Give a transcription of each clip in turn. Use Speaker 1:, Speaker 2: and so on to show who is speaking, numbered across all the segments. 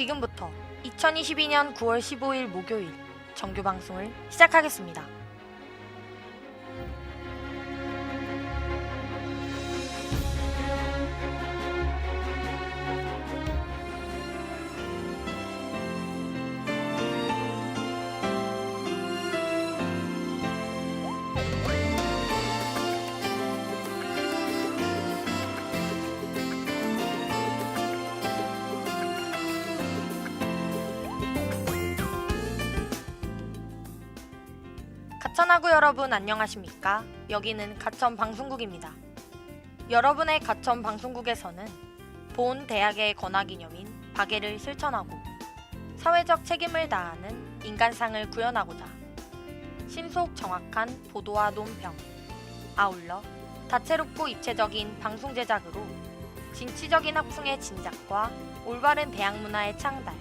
Speaker 1: 지금부터 2022년 9월 15일 목요일 정규 방송을 시작하겠습니다. 가천하구 여러분 안녕하십니까? 여기는 가천 방송국입니다. 여러분의 가천 방송국에서는 본 대학의 건화기념인 박애를 실천하고 사회적 책임을 다하는 인간상을 구현하고자 신속 정확한 보도와 논평, 아울러 다채롭고 입체적인 방송 제작으로 진취적인 학풍의 진작과 올바른 대학 문화의 창달,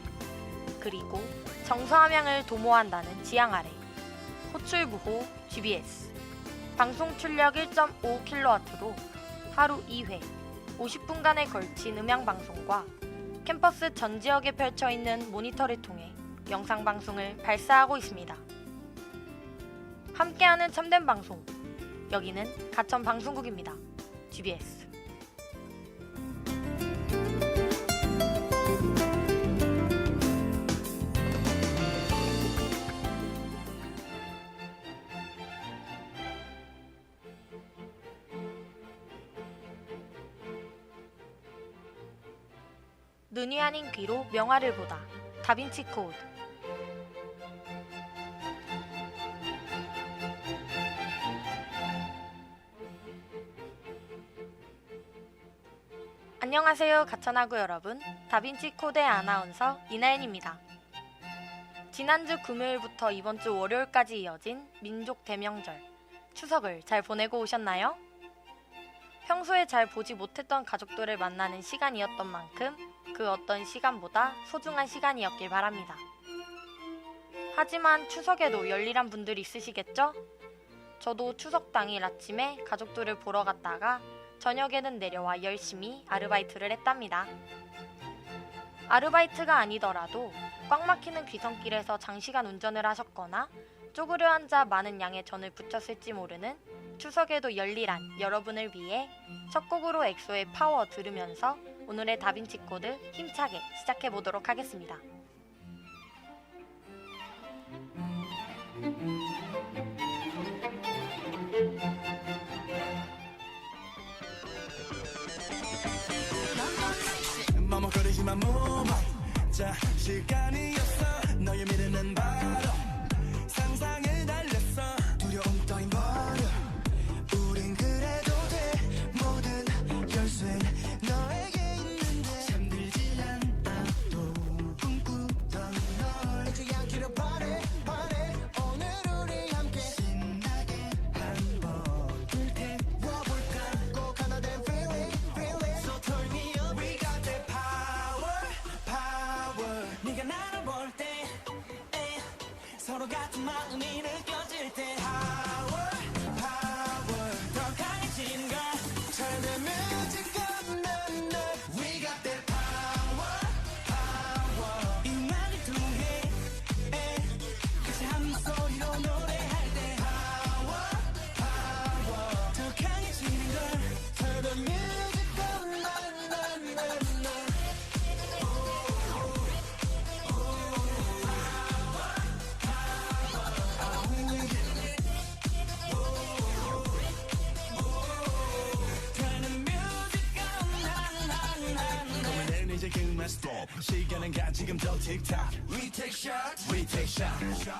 Speaker 1: 그리고 정서함양을 도모한다는 지향 아래 호출부호 GBS 방송 출력 1.5kW로 하루 2회 50분간에 걸친 음향방송과 캠퍼스 전 지역에 펼쳐있는 모니터를 통해 영상방송을 발사하고 있습니다. 함께하는 참된 방송, 여기는 가천 방송국입니다. GBS. 눈이 아닌 귀로 명화를 보다. 다빈치 코드. 안녕하세요 가천하구 여러분, 다빈치 코드의 아나운서 이나연입니다. 지난주 금요일부터 이번주 월요일까지 이어진 민족 대명절 추석을 잘 보내고 오셨나요? 평소에 잘 보지 못했던 가족들을 만나는 시간이었던 만큼 그 어떤 시간보다 소중한 시간이었길 바랍니다. 하지만 추석에도 열일한 분들이 있으시겠죠? 저도 추석 당일 아침에 가족들을 보러 갔다가 저녁에는 내려와 열심히 아르바이트를 했답니다. 아르바이트가 아니더라도 꽉 막히는 귀성길에서 장시간 운전을 하셨거나 쪼그려 앉아 많은 양의 전을 부쳤을지 모르는 추석에도 열일한 여러분을 위해 첫 곡으로 엑소의 파워 들으면서 오늘의 다빈치 코드 힘차게 시작해보도록 하겠습니다.
Speaker 2: 머뭇거리지만 몸 자, 시간이었어. 너의 미래는 바로 상상을 달렸어. 두려움 따윈 버려. 우린 그래도 돼. 모든 열쇠는 너에게 있는데 잠들지 않아도 꿈꾸던 널 잊지 않기를 바래. 오늘 우리 함께 신나게 한번 불태워볼까. 꼭 하나 된 feeling. So turn me up. We got that power. 네가 나를 볼 때 서로 같은 마음이 느껴질 때 power. 더 강해진 걸 Turn the music up. We got that power. 이 음악을 통해 같이 한 소리로 노래할 때 power. 더 강해지는 걸 Turn the music up. 이제 그만 stop. 시간은 가 지금도 틱탁. We take shot.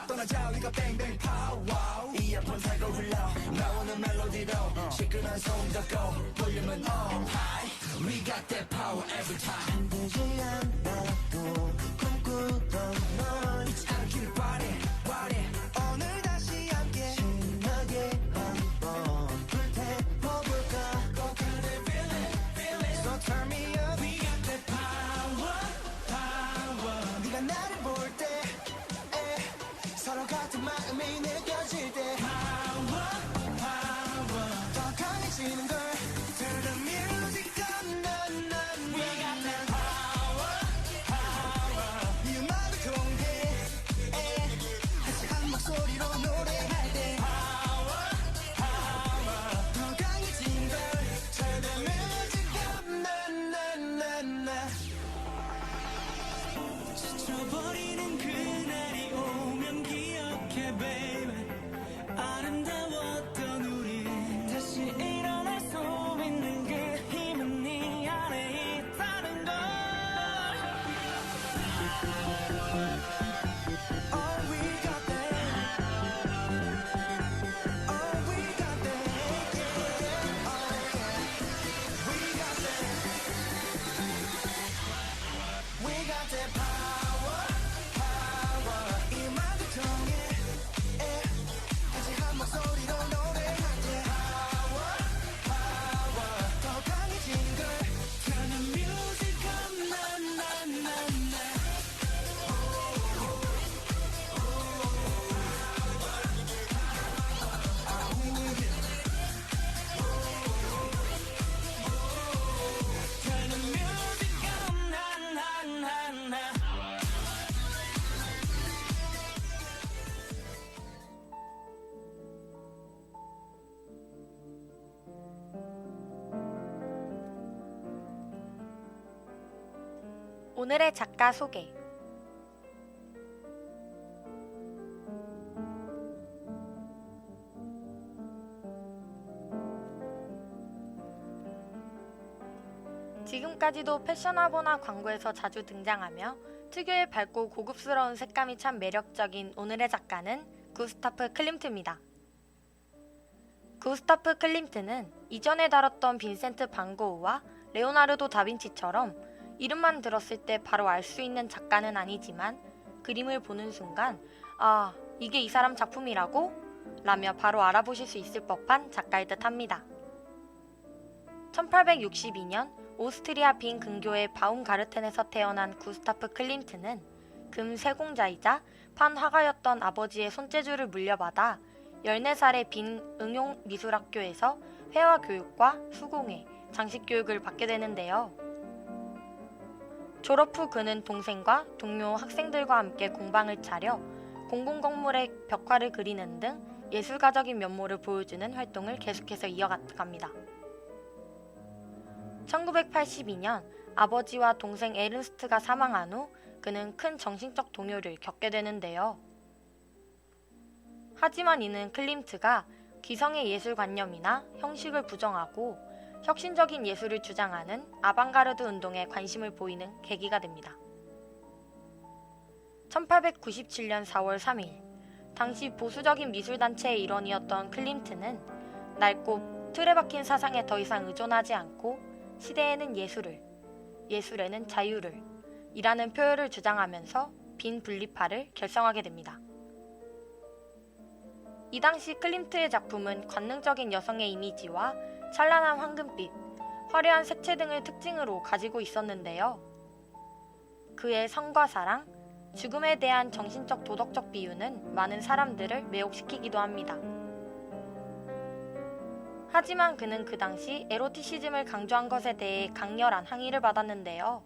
Speaker 2: 떠나자 우리가 bang power. 이어폰 살고 흘러 나오는 멜로디로 시끄러운 소음 덮고 볼륨은 up high. We got that power every time. 힘들지 않아도 꿈꾸던 널 잊지 않기를 바래. 오늘 다시 함께 신나게 한번 불태워볼까. 꼭 하는 feeling. So turn me up. We got that power. 네가 나를 볼 때 서로 같은 마음이 느껴질 때 power. 더 강해지는 걸 Turn the music up. We got that power.
Speaker 1: 오늘의 작가 소개. 지금까지도 패션화보나 광고에서 자주 등장하며 특유의 밝고 고급스러운 색감이 참 매력적인 오늘의 작가는 구스타프 클림트입니다. 구스타프 클림트는 이전에 다뤘던 빈센트 반 고흐와 레오나르도 다빈치처럼 이름만 들었을 때 바로 알 수 있는 작가는 아니지만 그림을 보는 순간 아, 이게 이 사람 작품이라고? 라며 바로 알아보실 수 있을 법한 작가일 듯 합니다. 1862년 오스트리아 빈 근교의 바움가르텐에서 태어난 구스타프 클림트는 금 세공자이자 판 화가였던 아버지의 손재주를 물려받아 14살의 빈 응용미술학교에서 회화 교육과 수공예, 장식 교육을 받게 되는데요. 졸업 후 그는 동생과 동료 학생들과 함께 공방을 차려 공공건물의 벽화를 그리는 등 예술가적인 면모를 보여주는 활동을 계속해서 이어갑니다. 1982년 아버지와 동생 에른스트가 사망한 후 그는 큰 정신적 동요를 겪게 되는데요. 하지만 이는 클림트가 기성의 예술관념이나 형식을 부정하고 혁신적인 예술을 주장하는 아방가르드 운동에 관심을 보이는 계기가 됩니다. 1897년 4월 3일, 당시 보수적인 미술단체의 일원이었던 클림트는 낡고 틀에 박힌 사상에 더 이상 의존하지 않고 시대에는 예술을, 예술에는 자유를 이라는 표현을 주장하면서 빈 분리파를 결성하게 됩니다. 이 당시 클림트의 작품은 관능적인 여성의 이미지와 찬란한 황금빛, 화려한 색채 등을 특징으로 가지고 있었는데요. 그의 성과 사랑, 죽음에 대한 정신적 도덕적 비유는 많은 사람들을 매혹시키기도 합니다. 하지만 그는 그 당시 에로티시즘을 강조한 것에 대해 강렬한 항의를 받았는데요.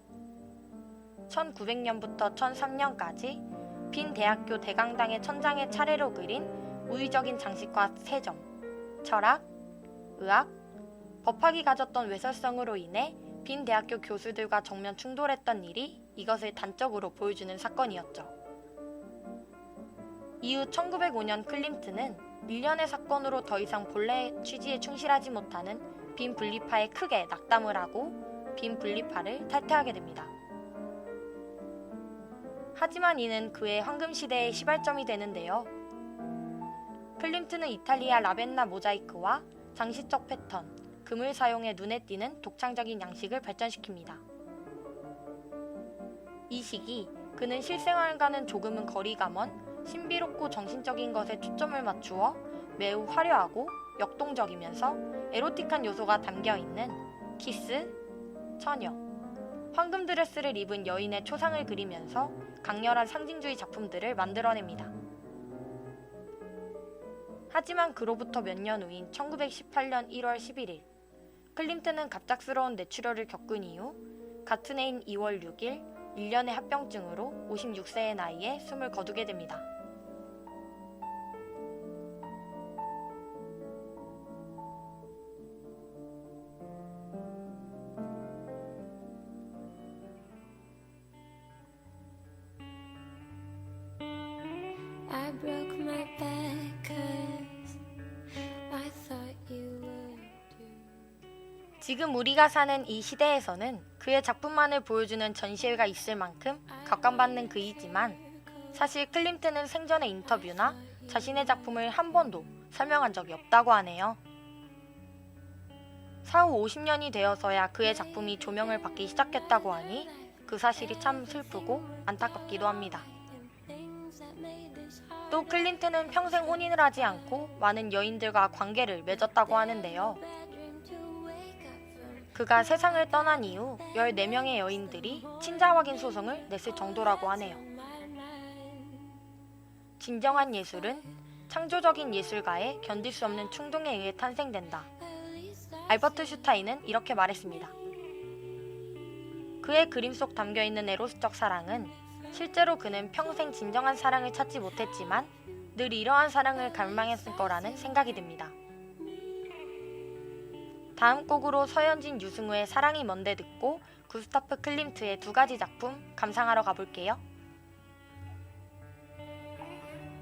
Speaker 1: 1900년부터 1003년까지 빈 대학교 대강당의 천장에 차례로 그린 우위적인 장식과 세점, 철학, 의학, 법학이 가졌던 외설성으로 인해 빈 대학교 교수들과 정면 충돌했던 일이 이것을 단적으로 보여주는 사건이었죠. 이후 1905년 클림트는 일련의 사건으로 더 이상 본래 취지에 충실하지 못하는 빈 분리파에 크게 낙담을 하고 빈 분리파를 탈퇴하게 됩니다. 하지만 이는 그의 황금시대의 시발점이 되는데요. 클림트는 이탈리아 라벤나 모자이크와 장시적 패턴, 금을 사용해 눈에 띄는 독창적인 양식을 발전시킵니다. 이 시기 그는 실생활과는 조금은 거리가 먼 신비롭고 정신적인 것에 초점을 맞추어 매우 화려하고 역동적이면서 에로틱한 요소가 담겨있는 키스, 처녀, 황금 드레스를 입은 여인의 초상을 그리면서 강렬한 상징주의 작품들을 만들어냅니다. 하지만 그로부터 몇 년 후인 1918년 1월 11일 클림트는 갑작스러운 뇌출혈을 겪은 이후 같은 해인 2월 6일 1년의 합병증으로 56세의 나이에 숨을 거두게 됩니다.
Speaker 3: I broke my back 'cause I thought you would do.
Speaker 1: 지금 우리가 사는 이 시대에서는 그의 작품만을 보여주는 전시회가 있을 만큼 각광받는 그이지만 사실 클림트는 생전의 인터뷰나 자신의 작품을 한 번도 설명한 적이 없다고 하네요. 사후 50년이 되어서야 그의 작품이 조명을 받기 시작했다고 하니 그 사실이 참 슬프고 안타깝기도 합니다. 또 클림트는 평생 혼인을 하지 않고 많은 여인들과 관계를 맺었다고 하는데요. 그가 세상을 떠난 이후 14명의 여인들이 친자 확인 소송을 냈을 정도라고 하네요. 진정한 예술은 창조적인 예술가의 견딜 수 없는 충동에 의해 탄생된다. 알버트 슈타인은 이렇게 말했습니다. 그의 그림 속 담겨있는 에로스적 사랑은 실제로 그는 평생 진정한 사랑을 찾지 못했지만 늘 이러한 사랑을 갈망했을 거라는 생각이 듭니다. 다음 곡으로 서현진, 유승우의 사랑이 뭔데 듣고 구스타프 클림트의 두 가지 작품 감상하러 가볼게요.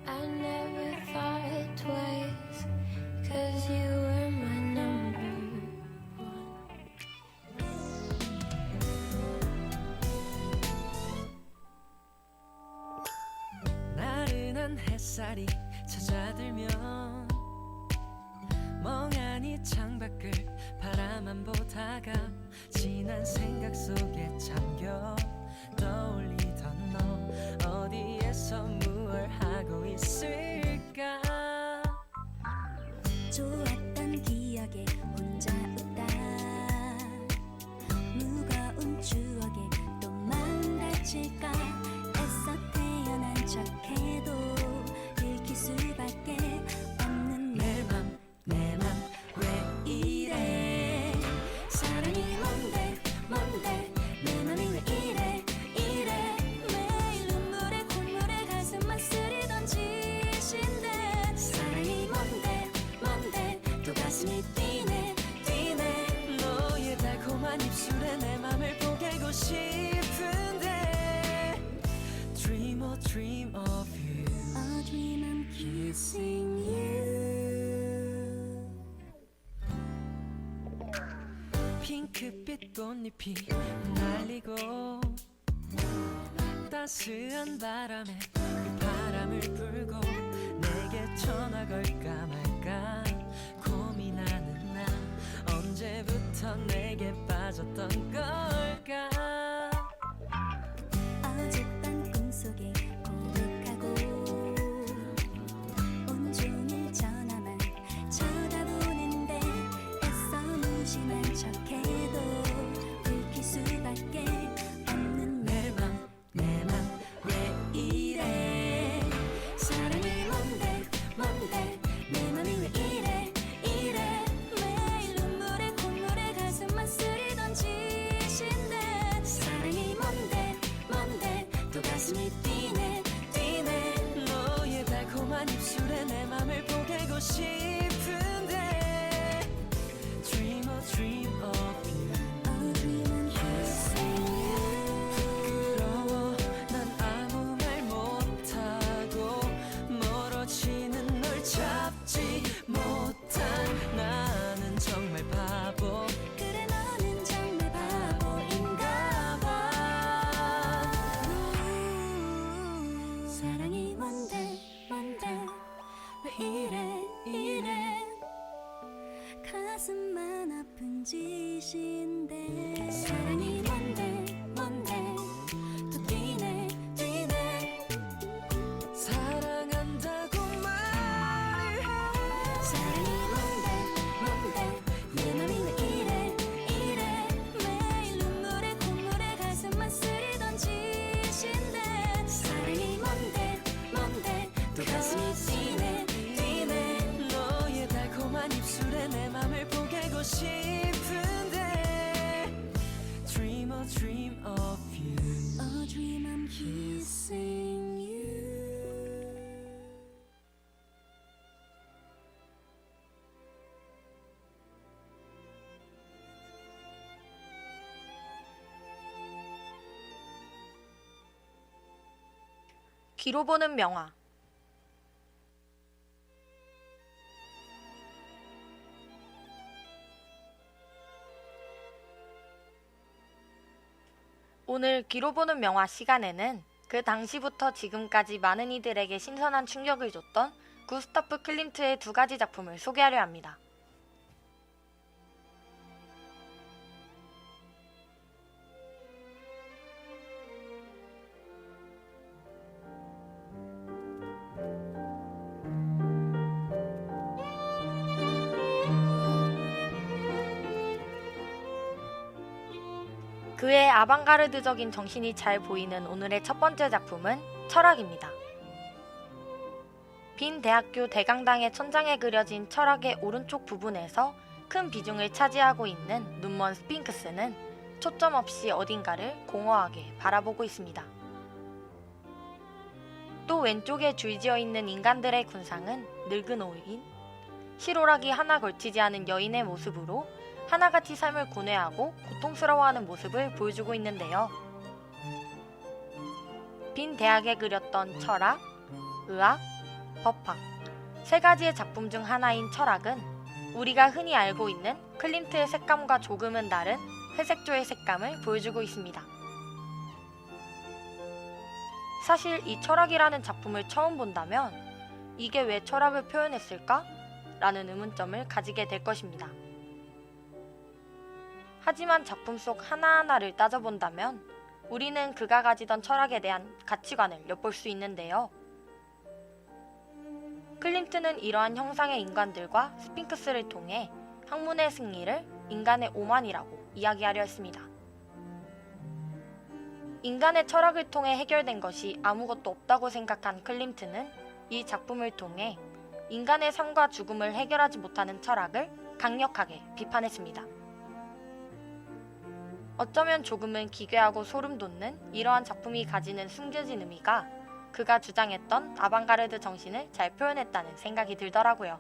Speaker 3: I never thought twice, 'cause you were my number one.
Speaker 4: 나른한 햇살이 찾아들면 멍하니 창밖을 바라만 보다가 지난 생각 속에 잠겨 떠올리던 너 어디에서 무얼 하고 있을까.
Speaker 5: 좋았던 기억에 혼자 웃다 무거운 추억에 또 마음 다칠까. 애써 태어난 척해도 들킬 수밖에 없는
Speaker 4: 내 맘 왜 이래.
Speaker 5: 사랑이 뭔데 내 맘이 왜 이래 매일 눈물에 콧물에 가슴만 쓰리던 짓인데. 사랑이 뭔데 또 가슴이 뛰네.
Speaker 4: 너의 달콤한 입술에 내 맘을 포개고 싶은데 Dream of you.
Speaker 5: A dream I'm kissing you.
Speaker 4: 핑크빛 꽃잎이 날리고 따스한 바람에 그 바람을 불고 내게 전화 걸까 말까 고민하는 나 언제부터 내게 빠졌던 걸까.
Speaker 5: 어젯밤 꿈속에 고백하고 온종일 전화만 쳐다보는데 애써 무심한 척해도 들킬 수밖에 없는
Speaker 4: 내 맘 왜 이래.
Speaker 5: 사랑이 뭔데 내 맘이 왜 이래 매일 눈물에 콧물에 가슴만 쓰리던 짓인데. 사랑이 뭔데 또 가슴이 뛰네.
Speaker 4: 너의 달콤한 입술에 내 맘을 포개고 싶은데 Dream of you.
Speaker 5: A dream I'm kissing you.
Speaker 4: 부끄러워 난 아무 말 못하고 멀어지는 널 잡지 못한 나는 정말 바보.
Speaker 5: 그래 너는 정말 바보인가 봐. 사랑이 뭔데 왜 이래 가슴만 아픈 짓인데. 사랑이 뭔데 또 뛰네.
Speaker 4: 사랑한다고 말을 해.
Speaker 5: 사랑이 뭔데 내 맘이 왜 이래 매일 눈물에 콧물에 가슴만 쓰리던 짓인데. 사랑이 뭔데 또 가슴이 뛰네.
Speaker 4: 너의 달콤한 입술에 내 맘을 포개고 싶은데 Dream of you.
Speaker 5: A dream I'm kissing you.
Speaker 1: 귀로 보는 명화. 오늘 귀로 보는 명화 시간에는 그 당시부터 지금까지 많은 이들에게 신선한 충격을 줬던 구스타프 클림트의 두 가지 작품을 소개하려 합니다. 그의 아방가르드적인 정신이 잘 보이는 오늘의 첫 번째 작품은 철학입니다. 빈 대학교 대강당의 천장에 그려진 철학의 오른쪽 부분에서 큰 비중을 차지하고 있는 눈먼 스핑크스는 초점 없이 어딘가를 공허하게 바라보고 있습니다. 또 왼쪽에 줄지어 있는 인간들의 군상은 늙은 오인, 실오라기 하나 걸치지 않은 여인의 모습으로 하나같이 삶을 고뇌하고 고통스러워하는 모습을 보여주고 있는데요. 빈 대학에 그렸던 철학, 의학, 법학 세 가지의 작품 중 하나인 철학은 우리가 흔히 알고 있는 클림트의 색감과 조금은 다른 회색조의 색감을 보여주고 있습니다. 사실 이 철학이라는 작품을 처음 본다면 이게 왜 철학을 표현했을까? 라는 의문점을 가지게 될 것입니다. 하지만 작품 속 하나하나를 따져본다면 우리는 그가 가지던 철학에 대한 가치관을 엿볼 수 있는데요. 클림트는 이러한 형상의 인간들과 스핑크스를 통해 학문의 승리를 인간의 오만이라고 이야기하려 했습니다. 인간의 철학을 통해 해결된 것이 아무것도 없다고 생각한 클림트는 이 작품을 통해 인간의 삶과 죽음을 해결하지 못하는 철학을 강력하게 비판했습니다. 어쩌면 조금은 기괴하고 소름 돋는 이러한 작품이 가지는 숨겨진 의미가 그가 주장했던 아방가르드 정신을 잘 표현했다는 생각이 들더라고요.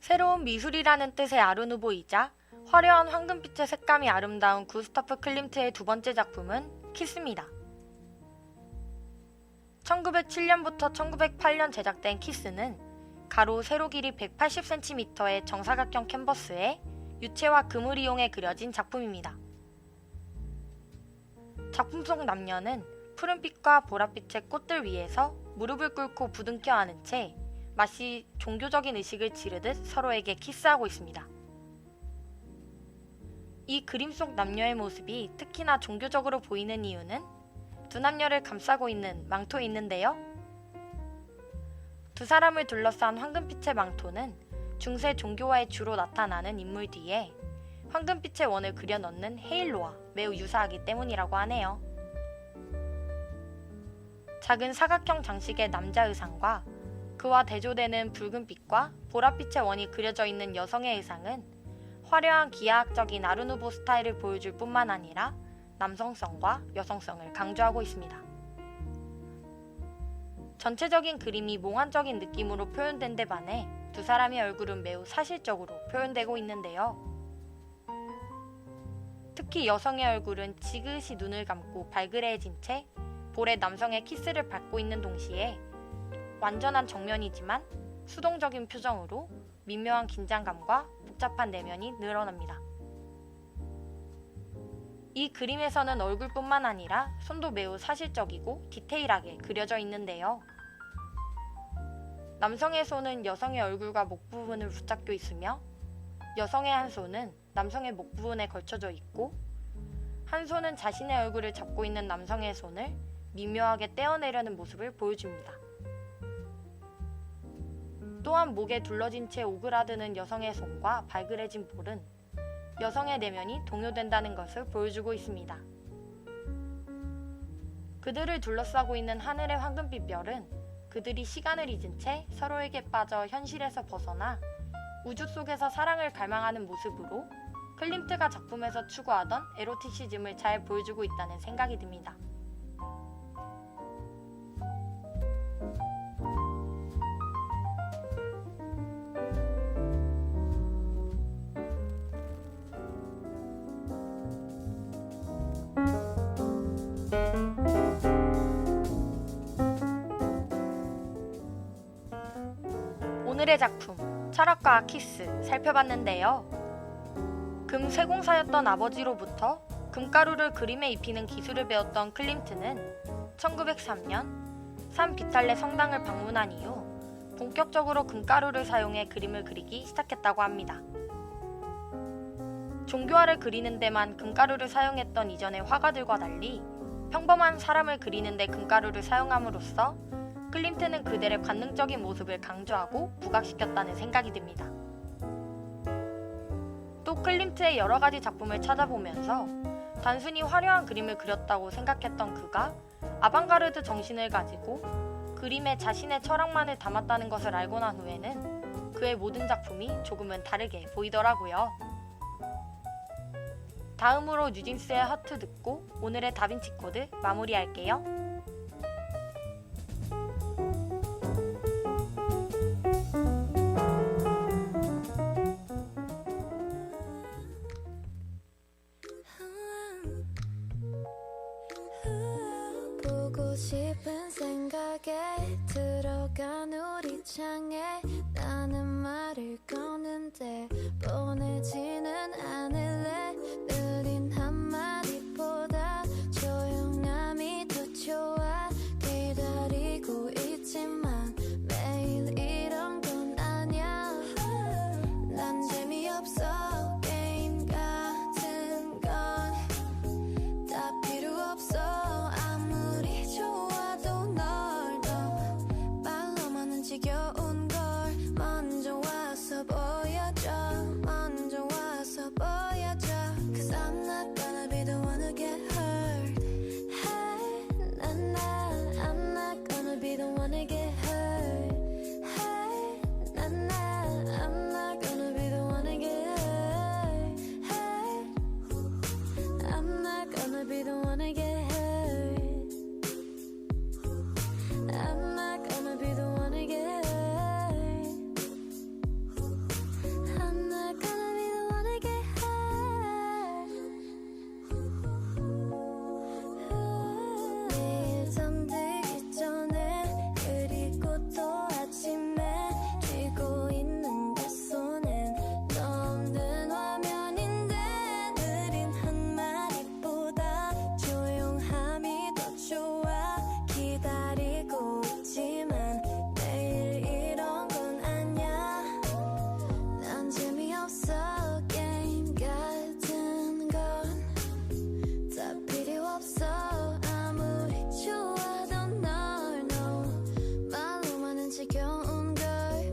Speaker 1: 새로운 미술이라는 뜻의 아르누보이자 화려한 황금빛의 색감이 아름다운 구스타프 클림트의 두 번째 작품은 키스입니다. 1907년부터 1908년 제작된 키스는 가로 세로 길이 180cm의 정사각형 캔버스에 유채와 금을 이용해 그려진 작품입니다. 작품 속 남녀는 푸른빛과 보랏빛의 꽃들 위에서 무릎을 꿇고 부둥켜 안은 채 마치 종교적인 의식을 지르듯 서로에게 키스하고 있습니다. 이 그림 속 남녀의 모습이 특히나 종교적으로 보이는 이유는 두 남녀를 감싸고 있는 망토에 있는데요. 두 사람을 둘러싼 황금빛의 망토는 중세 종교화에 주로 나타나는 인물 뒤에 황금빛의 원을 그려 넣는 헤일로와 매우 유사하기 때문이라고 하네요. 작은 사각형 장식의 남자 의상과 그와 대조되는 붉은빛과 보랏빛의 원이 그려져 있는 여성의 의상은 화려한 기하학적인 아르누보 스타일을 보여줄 뿐만 아니라 남성성과 여성성을 강조하고 있습니다. 전체적인 그림이 몽환적인 느낌으로 표현된 데 반해 두 사람의 얼굴은 매우 사실적으로 표현되고 있는데요. 특히 여성의 얼굴은 지그시 눈을 감고 발그레해진 채 볼에 남성의 키스를 받고 있는 동시에 완전한 정면이지만 수동적인 표정으로 미묘한 긴장감과 복잡한 내면이 늘어납니다. 이 그림에서는 얼굴뿐만 아니라 손도 매우 사실적이고 디테일하게 그려져 있는데요. 남성의 손은 여성의 얼굴과 목 부분을 붙잡고 있으며 여성의 한 손은 남성의 목 부분에 걸쳐져 있고 한 손은 자신의 얼굴을 잡고 있는 남성의 손을 미묘하게 떼어내려는 모습을 보여줍니다. 또한 목에 둘러진 채 오그라드는 여성의 손과 발그레진 볼은 여성의 내면이 동요된다는 것을 보여주고 있습니다. 그들을 둘러싸고 있는 하늘의 황금빛 별은 그들이 시간을 잊은 채 서로에게 빠져 현실에서 벗어나 우주 속에서 사랑을 갈망하는 모습으로 클림트가 작품에서 추구하던 에로티시즘을 잘 보여주고 있다는 생각이 듭니다. 오늘의 작품 철학과 키스 살펴봤는데요. 금 세공사였던 아버지로부터 금가루를 그림에 입히는 기술을 배웠던 클림트는 1903년 산 비탈레 성당을 방문한 이후 본격적으로 금가루를 사용해 그림을 그리기 시작했다고 합니다. 종교화를 그리는 데만 금가루를 사용했던 이전의 화가들과 달리 평범한 사람을 그리는 데 금가루를 사용함으로써 클림트는 그들의 관능적인 모습을 강조하고 부각시켰다는 생각이 듭니다. 또 클림트의 여러 가지 작품을 찾아보면서 단순히 화려한 그림을 그렸다고 생각했던 그가 아방가르드 정신을 가지고 그림에 자신의 철학만을 담았다는 것을 알고 난 후에는 그의 모든 작품이 조금은 다르게 보이더라고요. 다음으로 뉴진스의 하트 듣고 오늘의 다빈치 코드 마무리할게요.
Speaker 3: 보고 싶은 생각에 들어간 우리 창에 나는 말을 거는데 보내지는 않을래. 느린 한마디보다 조용함이 더 좋아. 기다리고 있지만 매일 이런 건 아냐. 난 재미없어. 게임 같은 건 다 필요 없어. 아무리 좋아도 널 너 말로만은 지겨운 걸 먼저 와서 보여줘. 먼저 와서 보여줘. Cause I'm not gonna be the one to get hurt. Hey, I'm not gonna be the one to get hurt. Hey, I'm not gonna be the one to get hurt. Hey, I'm not gonna be the one to get hurt. I'm not gonna be the one to get hurt. I'm not gonna be the one to get hurt. 내일 잠들기 전에 그리고 또 아침에 쥐고 있는 내 손엔 너 없는 화면인데 느린 한마디보다 조용함이 더 좋아. 기다리고 있지만 매일 이런 건 아냐. 난 재미없어. 게임 같은 건 다 필요 없어. 아무리 좋아도 널 너 말로만은 지겨운 걸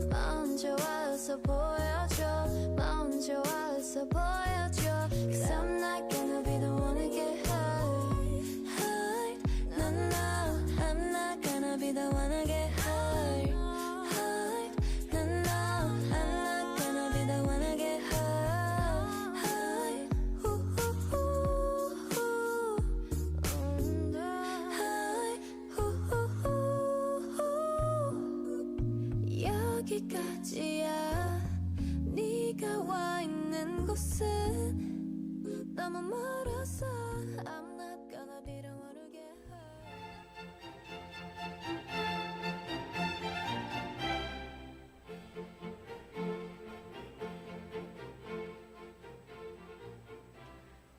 Speaker 3: 먼저 와서 보여줘. 먼저 와서 보여줘. Cause I'm not gonna be the one to get hurt. Hurt. No, no, I'm not gonna be the one to get hurt. Hurt. No, no, I'm not gonna be the one to get hurt. Hurt. Hurt. 여기까지야. 네가 와 있는 곳은 너무 멀어서 I'm not gonna be the one to get hurt.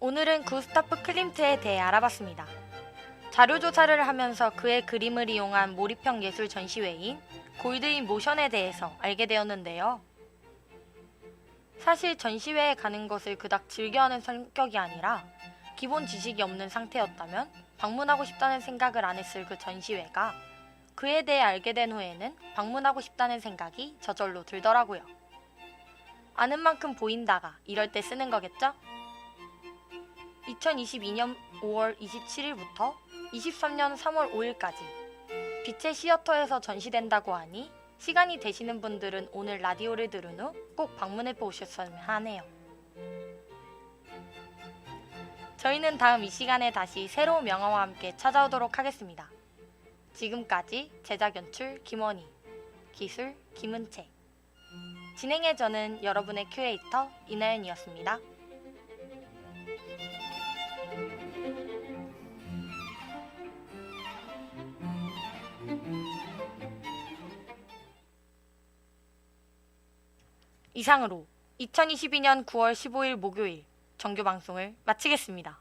Speaker 1: 오늘은 구스타프 클림트에 대해 알아봤습니다. 자료조사를 하면서 그의 그림을 이용한 몰입형 예술 전시회인 골드인 모션에 대해서 알게 되었는데요. 사실 전시회에 가는 것을 그닥 즐겨하는 성격이 아니라 기본 지식이 없는 상태였다면 방문하고 싶다는 생각을 안 했을 그 전시회가 그에 대해 알게 된 후에는 방문하고 싶다는 생각이 저절로 들더라고요. 아는 만큼 보인다가 이럴 때 쓰는 거겠죠? 2022년 5월 27일부터 23년 3월 5일까지 빛의 시어터에서 전시된다고 하니 시간이 되시는 분들은 오늘 라디오를 들은 후 꼭 방문해 보셨으면 하네요. 저희는 다음 이 시간에 다시 새로운 명화와 함께 찾아오도록 하겠습니다. 지금까지 제작 연출 김원희, 기술 김은채, 진행의 저는 여러분의 큐레이터 이나연이었습니다. 이상으로 2022년 9월 15일 목요일 정규 방송을 마치겠습니다.